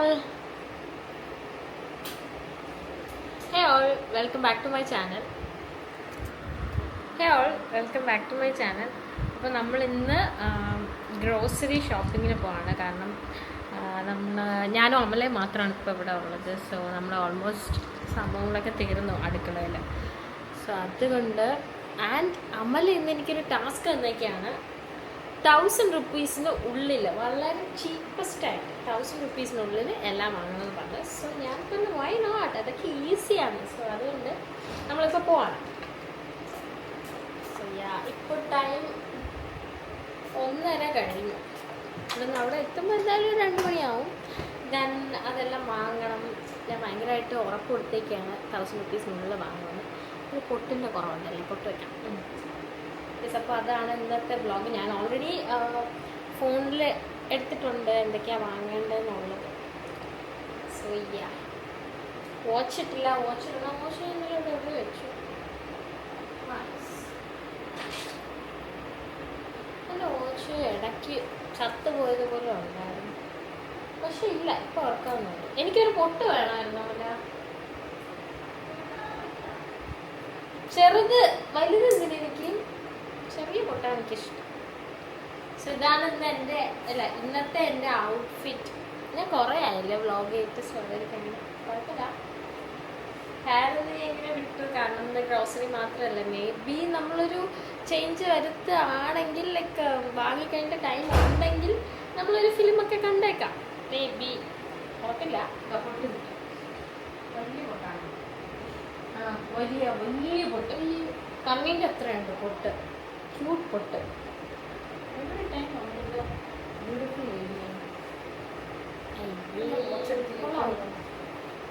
all. Hey all, welcome back to my channel. അപ്പോൾ നമ്മൾ ഇന്ന് ഗ്രോസറി ഷോപ്പിങ്ങിന് പോവാണ്. കാരണം ഞാനും അമലയും മാത്രമാണ് ഇപ്പോൾ ഇവിടെ ഉള്ളത്. സോ നമ്മൾ ഓൾമോസ്റ്റ് സംഭവങ്ങളൊക്കെ തീർന്നു അടുക്കളയിൽ. സോ അതുകൊണ്ട് അമല ഇന്ന് എനിക്കൊരു ടാസ്ക് എന്നൊക്കെയാണ് 1000 rupees ഉള്ളിൽ വളരെ ചീപ്പസ്റ്റായിട്ട് 1000 rupees എല്ലാം വാങ്ങണമെന്ന് പറഞ്ഞു. സോ ഞാൻ പറഞ്ഞു വൈ നോട്ട്, അതൊക്കെ ഈസിയാണ്. സോ അതുകൊണ്ട് നമ്മളിപ്പോൾ പോവാണ്. സോ ഇപ്പോൾ ടൈം 1:30 കഴിഞ്ഞു. അപ്പം അവിടെ എത്തുമ്പോൾ എന്തായാലും 2 മണിയാവും. ഞാൻ അതെല്ലാം വാങ്ങണം. ഞാൻ ഭയങ്കരമായിട്ട് ഉറപ്പ് കൊടുത്തേക്കാണ് 1000 rupees വാങ്ങുന്നത്. ഒരു പൊട്ടിൻ്റെ കുറവുണ്ടല്ലേ, പൊട്ട് വയ്ക്കാം. അപ്പോൾ അതാണ് ഇന്നത്തെ വ്ളോഗ്. ഞാൻ ഓൾറെഡി ഫോണിൽ എടുത്തിട്ടുണ്ട് എന്തൊക്കെയാണ് വാങ്ങേണ്ടതെന്നുള്ളത്. സോ വാച്ച് ഇട്ടില്ല, വാച്ച് ഇന്നലെ ഇവിടെ വെച്ചു. എൻ്റെ വാച്ച് ഇടയ്ക്ക് ചത്തുപോയതുപോലെ ഉണ്ടായിരുന്നു, പക്ഷെ ഇല്ല, ഇപ്പോൾ ഓർക്കാവുന്നുണ്ട്. എനിക്കൊരു പൊട്ട് വേണമായിരുന്നു. അല്ല ചെറുത്, വലുത് എന്തിനാ? എനിക്ക് ചെറിയ പൊട്ടാണ് എനിക്കിഷ്ടം. സോ ഇതാണ് ഇന്നത്തെ എൻ്റെ ഔട്ട്ഫിറ്റ്. ഞാൻ കുറേ ആയല്ലേ വ്ളോഗ് ചെയ്തിട്ട്. സോ അതൊരു കുഴപ്പമില്ല. ഹെയർ എങ്ങനെ വിട്ടു, കാരണം ഗ്രോസറി മാത്രമല്ല, മേ ബി നമ്മളൊരു ചേഞ്ച് വരുത്തുകയാണെങ്കിൽ ലൈക്ക് വാങ്ങിക്കഴിഞ്ഞ ടൈം ഉണ്ടെങ്കിൽ നമ്മളൊരു ഫിലിമൊക്കെ കണ്ടേക്കാം. മേ ബി, കുഴപ്പമില്ല. വലിയ പൊട്ടാണ്. വലിയ പൊട്ട്. കമ്മീൻ്റെ അത്രയുണ്ട് പൊട്ട്. ക്യൂട്ട് പൊട്ട്. Every time beautiful area.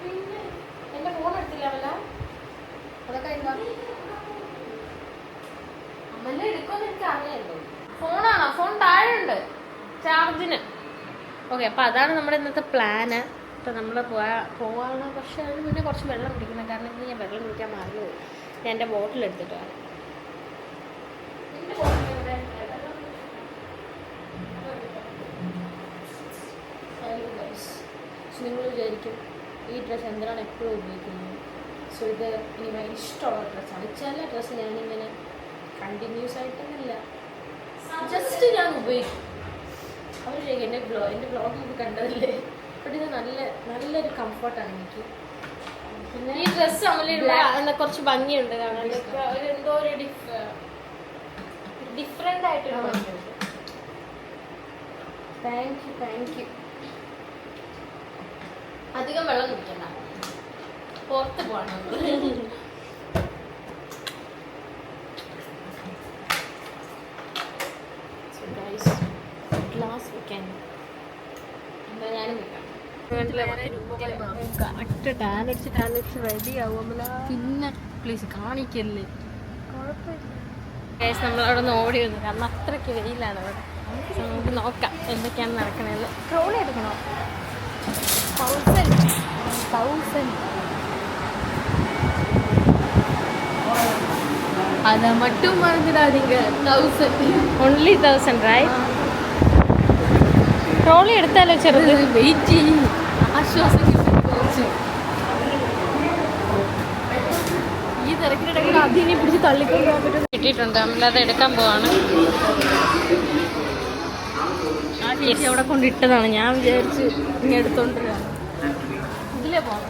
പിന്നെ എൻ്റെ ഫോൺ എടുത്തില്ല അമല. അതൊക്കെ അമല എടുക്കുമെന്ന് എനിക്ക് അറിയാമല്ലോ. ഫോണാണോ? ഫോൺ താഴെ ഉണ്ട് ചാർജിന്. ഓക്കെ, അപ്പോൾ അതാണ് നമ്മുടെ ഇന്നത്തെ പ്ലാന്. അപ്പോൾ നമ്മൾ പോവാണ്. പക്ഷേ അതിന് മുന്നേ കുറച്ച് വെള്ളം കുടിക്കണം. കാരണം ഇന്ന് ഞാൻ വെള്ളം കുടിക്കാൻ മറന്നുപോയി. ഞാൻ എൻ്റെ ബോട്ടിൽ എടുത്തിട്ട് വരാം. നിങ്ങൾ വിചാരിക്കും ഈ ഡ്രസ്സ് എന്തിനാണ് എപ്പോഴും ഉപയോഗിക്കുന്നത്. സോ ഇത് എനിക്ക് ഇഷ്ടമുള്ള ഡ്രസ്സാണ്. ചില ഡ്രസ്സ് ഞാനിങ്ങനെ കണ്ടിന്യൂസ് ആയിട്ടൊന്നുമില്ല, ജസ്റ്റ് ഞാൻ ഉപയോഗിക്കും. അവർ എൻ്റെ ബ്ലോഗിൽ ഇത് കണ്ടതല്ലേ. ബട്ട് ഇത് നല്ലൊരു കംഫർട്ടാണ് എനിക്ക്. പിന്നെ ഈ ഡ്രസ്സ് അമല കുറച്ച് ഭംഗിയുണ്ട് കാണാൻ. എന്തോ ഒരു ഡിഫറെൻ്റ് ആയിട്ടൊരു ഭംഗിയുണ്ട്. Thank you. അധികം വെള്ളം കുടിക്കണ്ട, പുറത്ത് പോകണം. ഗ്ലാസ് വെക്കാൻ എന്താ ഞാനും വെക്കാം. കറക്റ്റ് ടാൻ അടിച്ച് റെഡി ആവുമ്പോൾ പിന്നെ പ്ലീസ് കാണിക്കല്ലേ. കുഴപ്പമില്ല. നമ്മളവിടെ നിന്ന് ഓടി വന്നു, കാരണം അത്രയ്ക്ക് വെയിലാണ് അവിടെ. നമുക്ക് നോക്കാം എന്തൊക്കെയാണ് നടക്കണത്. ട്രോളി എടുക്കണോ? 1000 அதை மட்டும் மறந்துடாதீங்க. 1000 only 1000 right? ട്രോളി എടുത്താലോ ചെറുത്? വെയിറ്റ് ആശ്വാസം ഈ തിരക്കിനിടയിൽ അതിനെ പിടിച്ച് തള്ളിക്കൊണ്ട് പോകാൻ പറ്റും. കിട്ടിയിട്ടുണ്ട്, നമ്മളത് എടുക്കാൻ പോവാണ്. ആ ചേച്ചി അവിടെ കൊണ്ടിട്ടതാണ്. ഞാൻ വിചാരിച്ച് ഇനി എടുത്തോണ്ടിരാണ്. ഇതിലേ പോകാം.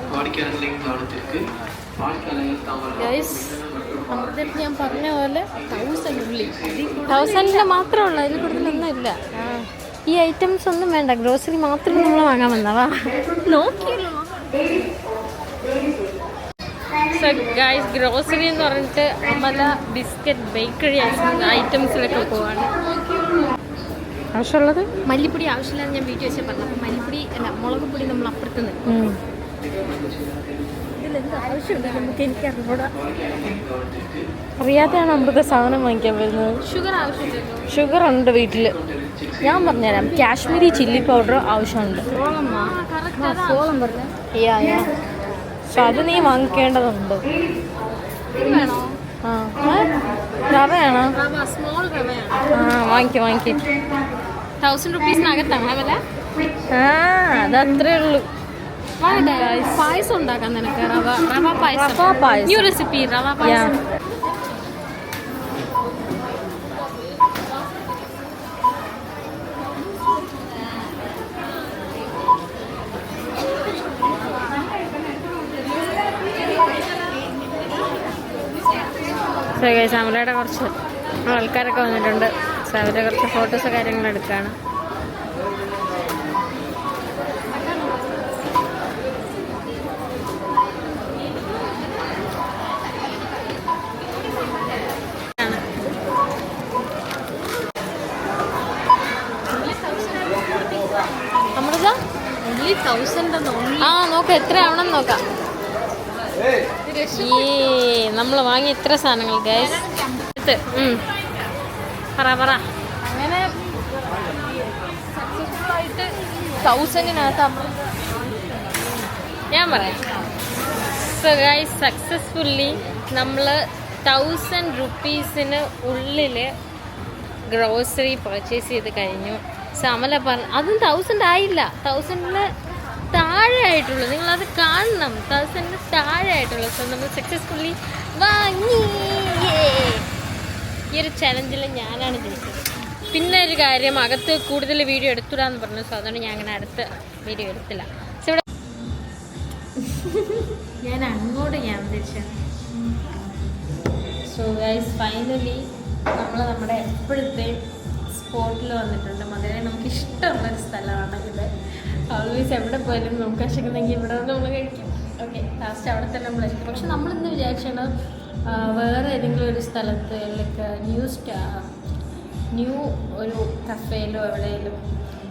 അമൃതത്തിൽ ഞാൻ പറഞ്ഞ പോലെ 1000 മാത്രമേ അതിൽ കൂടുതലൊന്നും ഇല്ല. ഈ ഐറ്റംസ് ഒന്നും വേണ്ട, ഗ്രോസറി മാത്രം നമ്മൾ വാങ്ങാൻ വന്നവാ. നോക്കിയല്ലോ. സോ ഗൈസ്, ഗ്രോസറി എന്ന് പറഞ്ഞിട്ട് അമല ബിസ്ക്കറ്റ്, ബേക്കറി ഐറ്റംസിലൊക്കെ പോവാണ്. ആവശ്യമുള്ളത് മല്ലിപ്പൊടി ആവശ്യമില്ലാന്ന് ഞാൻ വീട്ടിൽ വെച്ചാൽ പറഞ്ഞു. അപ്പം മല്ലിപ്പൊടി അല്ല, മുളക് പൊടി നമ്മൾ അപ്പുറത്ത് നിൽക്കും. ഇതിലെന്ത് ആവശ്യമുണ്ട് നമുക്ക്? എനിക്കറിഞ്ഞൂടാ. അറിയാതെയാണ് അമൃത സാധനം വാങ്ങിക്കാൻ വരുന്നത്. ഷുഗർ ആവശ്യമില്ലല്ലോ. ഷുഗർ ഉണ്ട് വീട്ടിൽ. ഞാൻ പറഞ്ഞുതരാം. കാശ്മീരി ചില്ലി പൗഡർ ആവശ്യമുണ്ട്. സോ അത് നീ വാങ്ങിക്കേണ്ടതുണ്ട്. റവയാണോ? വാങ്ങിക്കും. 1000 rupees അകത്താണ് വില. അതത്രേ ഉള്ളൂ. പായസം ഉണ്ടാക്കാൻ നിനക്ക് റവ പായസം. ന്യൂ റെസിപ്പി റവ പായസം. സമലയുടെ കുറച്ച് ആൾക്കാരൊക്കെ വന്നിട്ടുണ്ട്. സോ അവരുടെ കുറച്ച് ഫോട്ടോസ് കാര്യങ്ങൾ എടുക്കുകയാണ്. അമൃത നോക്കാം എത്രയാവണം നോക്കാം. നമ്മൾ വാങ്ങിയ ഇത്ര സാധനങ്ങൾ ഗൈസ്. പറ അങ്ങനെ സക്സസ്ഫുള്ളായിട്ട് 1000-നകത്ത് ഞാൻ പറയാം. സോ ഗൈസ് സക്സസ്ഫുള്ളി നമ്മൾ 1000 rupees ഉള്ളിൽ ഗ്രോസറി പർച്ചേസ് ചെയ്ത് കഴിഞ്ഞു. സോ അമല പറഞ്ഞു അതും 1000 ആയില്ല, 1000 താഴെ ആയിട്ടുള്ളൂ. നിങ്ങളത് കാണണം, 1000 താഴെ ആയിട്ടുള്ളൂ. സോ നമ്മൾ സക്സസ്ഫുള്ളി വാങ്ങി. ഈ ഒരു ചലഞ്ചിൽ ഞാനാണ് ജയിച്ചത്. പിന്നെ ഒരു കാര്യം, അകത്ത് കൂടുതൽ വീഡിയോ എടുത്തുകൂടാന്ന് പറഞ്ഞു. സോ അതുകൊണ്ട് ഞാൻ അങ്ങനെ അടുത്ത വീഡിയോ എടുത്തില്ല. സോ ഇവിടെ ഞാൻ അങ്ങോട്ട് തിരിച്ചു. സോ ഗൈസ് ഫൈനലി നമ്മൾ നമ്മുടെ എപ്പോഴത്തെ സ്പോട്ടിൽ വന്നിട്ടുണ്ട്. മധുരയിൽ നമുക്ക് ഇഷ്ടമുള്ളൊരു സ്ഥലമാണ് ഇത്. ഓൾവേസ് എവിടെ പോയാലും നമുക്ക് വിശക്കുന്നെങ്കിൽ ഇവിടെ നിന്ന് നമ്മൾ കഴിക്കും. ഓക്കെ, ലാസ്റ്റ് അവിടെ തന്നെ നമ്മൾ കഴിക്കും. പക്ഷെ നമ്മളിന്ന് വിചാരിച്ചാണ് വേറെ ഏതെങ്കിലും ഒരു സ്ഥലത്ത് ലൈക്ക് ന്യൂ ഒരു കഫേയിലോ എവിടെയെങ്കിലും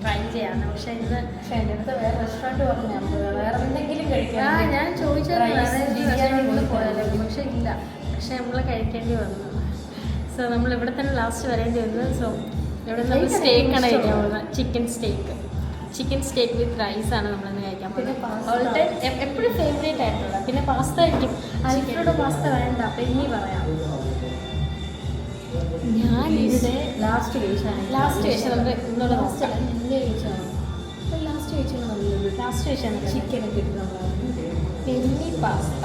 ട്രൈ ചെയ്യാണ്. പക്ഷെ ഇന്ന് എൻ്റെ അടുത്ത് വേറെ റെസ്റ്റോറൻറ്റ് പറഞ്ഞു വേറെ എന്തെങ്കിലും കഴിക്കാം. ഞാൻ ചോദിച്ചാൽ വേറെ ബിരിയാണി പോയാലും പക്ഷെ ഇല്ല. പക്ഷെ നമ്മൾ കഴിക്കേണ്ടി വന്നു. സോ നമ്മൾ ഇവിടെ തന്നെ ലാസ്റ്റ് വരേണ്ടി വന്നു. സോ ഇവിടെ നമ്മൾ സ്റ്റേക്കാണ് കഴിക്കാൻ പോകുന്നത്. ചിക്കൻ സ്റ്റേക്ക് വിത്ത് റൈസാണ് നമ്മളിന്ന് കഴിക്കാൻ പോകുന്നത്. ഓൾ ടൈം എപ്പോഴും ഫേവറേറ്റ് ആയിട്ടുള്ള. പിന്നെ പാസ്ത ആയിരിക്കും. അൽഫ്രെഡോ പാസ്ത വേണ്ട, അപ്പം ഇനി പറയാം. ഞാൻ ഇവിടെ ലാസ്റ്റ് കഴിച്ചാണ് നമ്മൾ ഇന്നോട് ലാസ്റ്റ് കഴിച്ചാണ് ചിക്കനൊക്കെ ഇട്ട് നമ്മൾ പെന്നി പാസ്ത.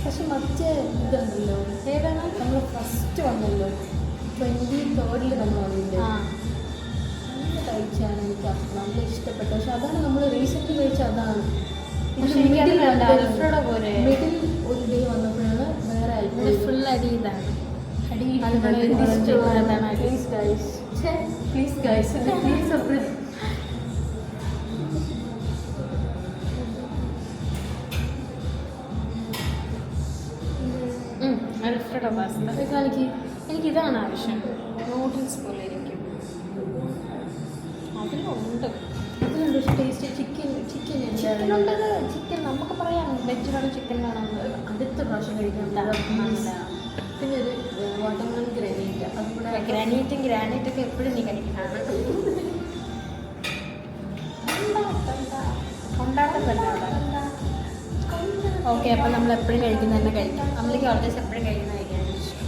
പക്ഷെ മറ്റേ ഇതുണ്ടല്ലോ, ഏതാണ് നമ്മൾ ഫസ്റ്റ് വന്നല്ലോ 23rd നമ്മൾ വന്നില്ലേ, കഴിച്ചാണ് എനിക്ക് നല്ല ഇഷ്ടപ്പെട്ടു. പക്ഷെ അതാണ് നമ്മൾ റീസെൻ്റ് കഴിച്ച അതാണ്. പക്ഷേ അൽഫ്രെഡോ പോലെ മിഡിൽ ഒരു ഡേ വന്നപ്പോഴാണ് വേറെ അൽഫ്രെഡോ ഫുൾ അടി ഇതാണ്. പ്ലീസ് ഗൈസ് അൽഫ്രെഡോ പാസ്ത എനിക്കിതാണ് ആവശ്യം. നൂഡിൽസ് പോലെ ഇരിക്കും. അതിലുണ്ട് ടേസ്റ്റ്. ചിക്കനുണ്ടത്. ചിക്കൻ നമുക്ക് പറയാം വെജ് വേണം ചിക്കൻ വേണം. അടുത്ത പ്രാവശ്യം കഴിക്കുന്നുണ്ട്. പിന്നെ ഒരു വാട്ടർമെലൺ ഗ്രാനൈറ്റ്, അതുകൂടെ ഗ്രാനൈറ്റൊക്കെ എപ്പോഴും നീ കഴിക്കുന്നതാണ്. ഓക്കെ, അപ്പം നമ്മൾ എപ്പോഴും കഴിക്കുന്ന തന്നെ കഴിക്കാം. നമ്മൾക്ക് ഓൾവേസ് എപ്പോഴും കഴിക്കുന്ന കഴിക്കാനാണ് ഇഷ്ടം.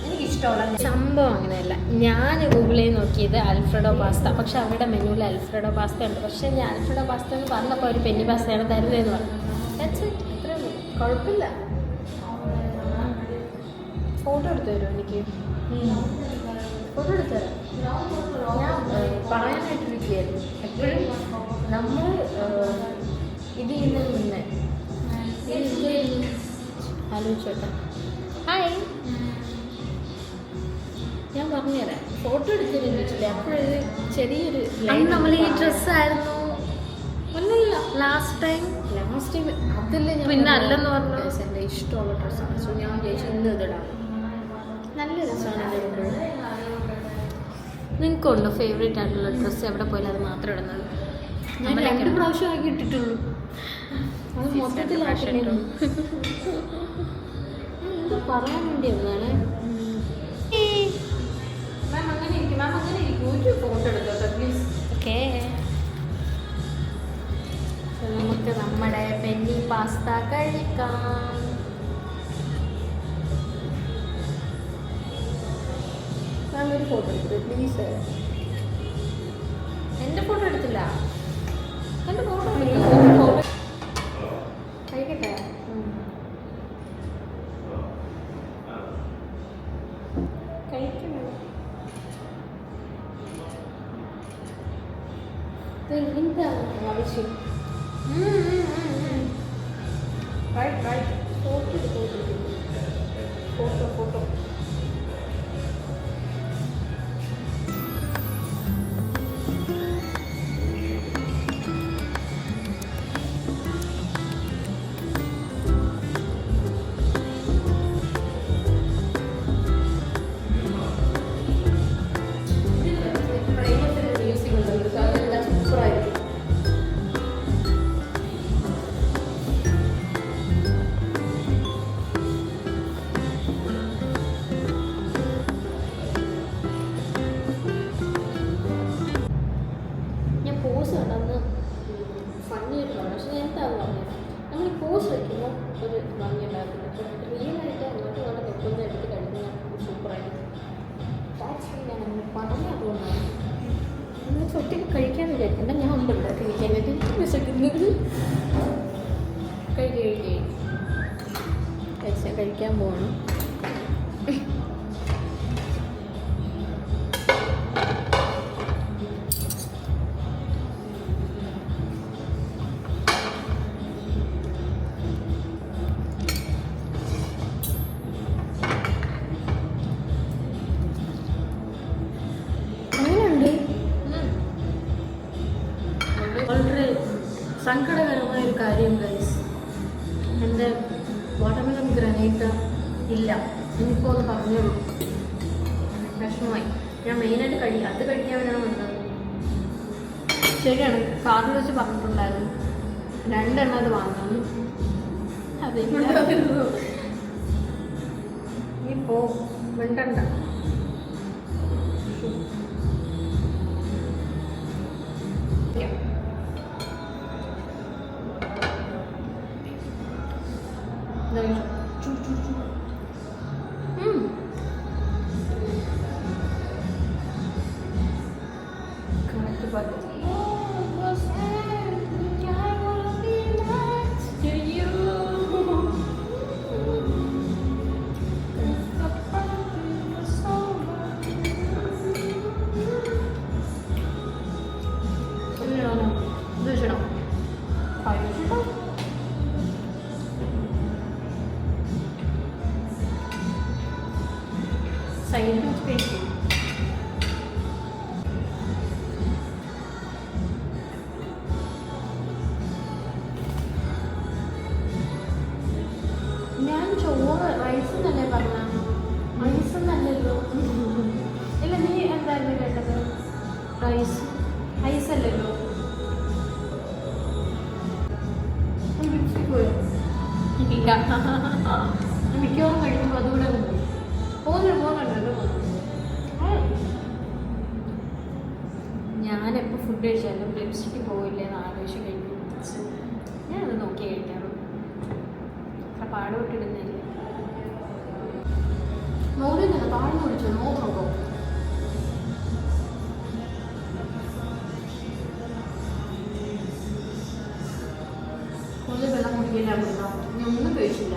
എനിക്കിഷ്ടമുള്ള സംഭവം അങ്ങനെയല്ല. ഞാൻ ഗൂഗിളിൽ നോക്കിയത് അൽഫ്രെഡോ പാസ്ത. പക്ഷെ അവരുടെ മെനുവിൽ അൽഫ്രെഡോ പാസ്ത ഉണ്ട്. പക്ഷേ ഞാൻ അൽഫ്രെഡോ പാസ്ത എന്ന് പറഞ്ഞപ്പോൾ ഒരു പെന്നി പാസ്തയാണ് തരുന്നതെന്ന് പറഞ്ഞു. ഇത്രയും കുഴപ്പമില്ല. ഫോട്ടോ എടുത്തു തരുമോ എനിക്ക്? ഫോട്ടോ എടുത്തു തരാം. ഞാൻ പറയാനായിട്ടിരിക്കുകയായിരുന്നു. എപ്പോഴും നമ്മൾ ഇത് ചെയ്യുന്നതിന് മുന്നേ ആലോചിച്ചോട്ടെ. ഹായ്, ഞാൻ പറഞ്ഞുതരാം. ഫോട്ടോ എടുത്തതെന്ന് വെച്ചില്ലേ, അപ്പോഴൊരു ചെറിയൊരു നമ്മൾ ഈ ഡ്രസ്സായിരുന്നു ഒന്നല്ല ലാസ്റ്റ് ടൈം അതല്ലേ ഞാൻ പിന്നെ അല്ലെന്ന് പറഞ്ഞു. എൻ്റെ ഇഷ്ടമുള്ള ഡ്രസ്സാണ്. സോ ഞാൻ വിചാരിച്ചു ഇന്ന് ഇതിടാം. നല്ല രസമാണ്. നിങ്ങൾക്കുണ്ടോ ഫേവറേറ്റ് ആയിട്ടുള്ള ഡ്രസ്സ്? എവിടെ പോയാലും അത് മാത്രം ഇടുന്നത്? ഞാൻ 2 പ്രാവശ്യം ആക്കി ഇട്ടിട്ടുള്ളൂ. അത് മൊത്തത്തിൽ എന്ത് പറയാൻ വേണ്ടി വന്നാണ്. മാം അങ്ങനെ ഇരിക്കും. ഒരു ഫോട്ടോ എടുത്തോട്ടെ പ്ലീസ്. ഓക്കെ, നമുക്ക് നമ്മുടെ പെന്നി പാസ്ത കഴിക്കാം. മാം ഒരു ഫോട്ടോ എടുത്തു പ്ലീസ്. എൻ്റെ ഫോട്ടോ എടുത്തില്ല. എന്താണ് ആവശ്യം? ഫോട്ടോ ഫോട്ടോ ഒരു ഭംഗിയുണ്ടായിരുന്നു. റിയലായിട്ട് അങ്ങോട്ട് കൊണ്ട് നിൽക്കുന്ന എടുത്ത് കഴിക്കുന്ന സൂപ്പറായിരുന്നു. ആക്ച്വലി ഞാൻ അങ്ങനെ പറഞ്ഞ അതുകൊണ്ടാണ് നിങ്ങൾ ഒറ്റയ്ക്ക് കഴിക്കാൻ വിചാരിക്കണ്ട. ഞാൻ ഉണ്ടല്ലോ കഴിക്കാനായിട്ട് എനിക്ക് വിശക്കുന്നത്. കഴിക്കാൻ പോകണം. വളരെ സങ്കടകരമായൊരു കാര്യം ഗൈസ്, എൻ്റെ വാട്ടർമെലൺ ഗ്രനേറ്റ ഇല്ല. എനിക്കിപ്പോൾ ഒന്ന് പറഞ്ഞോളൂ, വിഷമമായി. ഞാൻ മെയിനായിട്ട് അത് കഴിക്കാൻ വേണ്ടിയാണ് വന്നത്. ശരിയാണ്, കാറിൽ വെച്ച് പറഞ്ഞിട്ടുണ്ടായിരുന്നു 2 എണ്ണം അത് വാങ്ങുന്നു. അതില്ലായിരുന്നു. നീ പോ, മിണ്ടണ്ട. സൈഡിൽ സ്പേസ് ഞാൻ ചോറ് റൈസ് എന്നല്ലേ പറഞ്ഞ, റൈസ് എന്നല്ലല്ലോ. ഇല്ല, നീ എന്തായിരുന്നു കേട്ടത്? റൈസ് അല്ലല്ലോ. പോയോ? ഇല്ല, മിക്കവാറും കഴിക്കുമ്പോൾ അതുകൂടെ പോകുന്നുണ്ടല്ലോ. ഞാനെപ്പോൾ ഫുഡ് കഴിച്ചാലും ലിപ്സ്റ്റിക്ക് പോയില്ലെന്ന് ആലോചിച്ച് കഴിക്കും. ഞാനത് നോക്കി കഴിക്കാറുള്ളൂ. അത്ര പാടുപെട്ടിടുന്നില്ല. മോളിൽ നിന്ന് താഴ്ന്നു കുടിച്ചോ, നോക്കോ. കൂടുതൽ വെള്ളം കുടിക്കില്ല. ഞാൻ ഒന്നും കഴിച്ചില്ല.